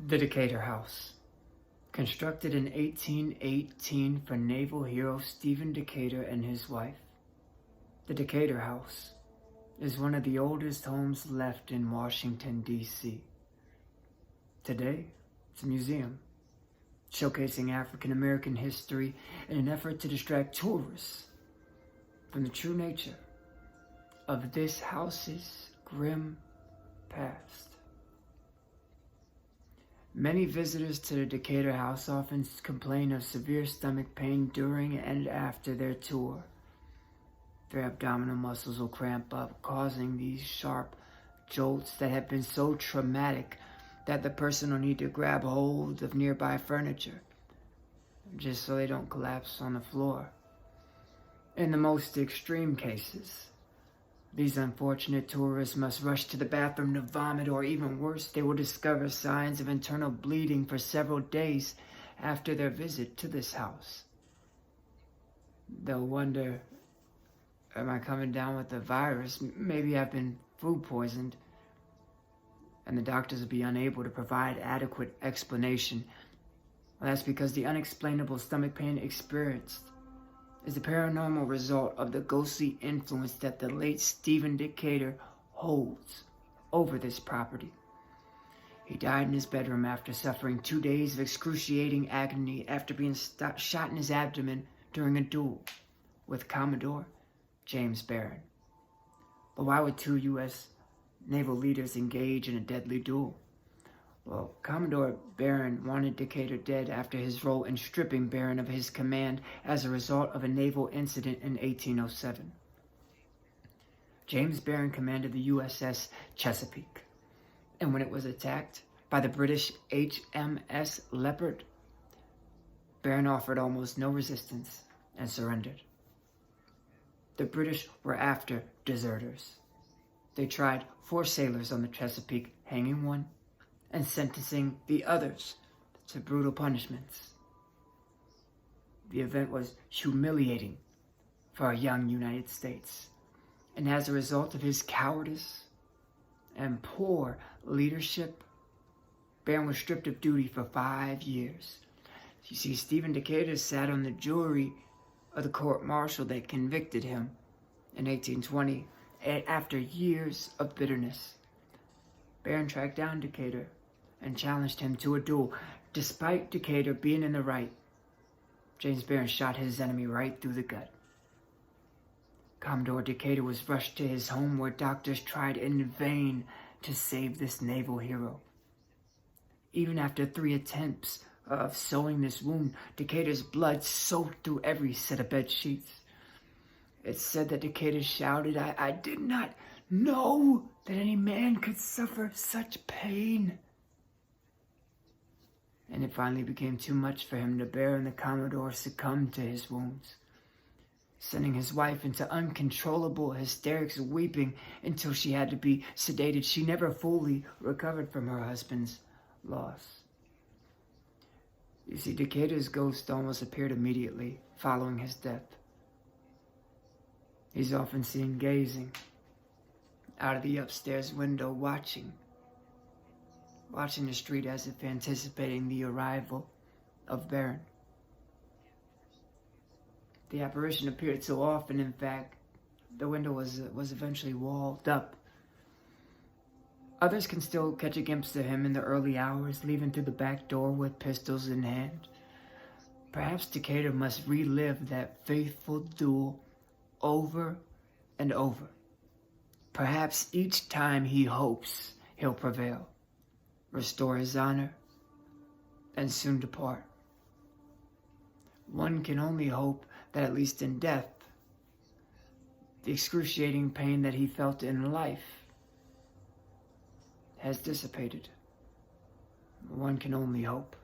The Decatur House. Constructed in 1818 for naval hero Stephen Decatur and his wife, the Decatur House is one of the oldest homes left in Washington, D.C. Today, it's a museum showcasing African American history in an effort to distract tourists from the true nature of this house's grim past. Many visitors to the Decatur House often complain of severe stomach pain during and after their tour. Their abdominal muscles will cramp up, causing these sharp jolts that have been so traumatic that the person will need to grab hold of nearby furniture, just so they don't collapse on the floor. In the most extreme cases, these unfortunate tourists must rush to the bathroom to vomit, or even worse, they will discover signs of internal bleeding for several days after their visit to this house. They'll wonder, am I coming down with a virus? Maybe I've been food poisoned. And the doctors will be unable to provide adequate explanation. Well, that's because the unexplainable stomach pain experienced is the paranormal result of the ghostly influence that the late Stephen Decatur holds over this property. He died in his bedroom after suffering 2 days of excruciating agony after being shot in his abdomen during a duel with Commodore James Barron. But why would two U.S. naval leaders engage in a deadly duel? Well, Commodore Barron wanted Decatur dead after his role in stripping Barron of his command as a result of a naval incident in 1807. James Barron commanded the USS Chesapeake, and when it was attacked by the British HMS Leopard, Barron offered almost no resistance and surrendered. The British were after deserters. They tried 4 sailors on the Chesapeake, hanging one and sentencing the others to brutal punishments. The event was humiliating for our young United States, and as a result of his cowardice and poor leadership, Barron was stripped of duty for 5 years. You see, Stephen Decatur sat on the jury of the court-martial that convicted him in 1820 after years of bitterness. Barron tracked down Decatur and challenged him to a duel. Despite Decatur being in the right, James Barron shot his enemy right through the gut. Commodore Decatur was rushed to his home, where doctors tried in vain to save this naval hero. Even after 3 attempts of sewing this wound, Decatur's blood soaked through every set of bed sheets. It's said that Decatur shouted, I did not know that any man could suffer such pain. And it finally became too much for him to bear, and the Commodore succumbed to his wounds, sending his wife into uncontrollable hysterics, weeping until she had to be sedated. She never fully recovered from her husband's loss. You see, Decatur's ghost almost appeared immediately following his death. He's often seen gazing out of the upstairs window, watching the street as if anticipating the arrival of Barron. The apparition appeared so often, in fact, the window was eventually walled up. Others can still catch a glimpse of him in the early hours, leaving through the back door with pistols in hand. Perhaps Decatur must relive that faithful duel over and over. Perhaps each time he hopes he'll prevail, restore his honor, and soon depart. One can only hope that at least in death, the excruciating pain that he felt in life has dissipated. One can only hope.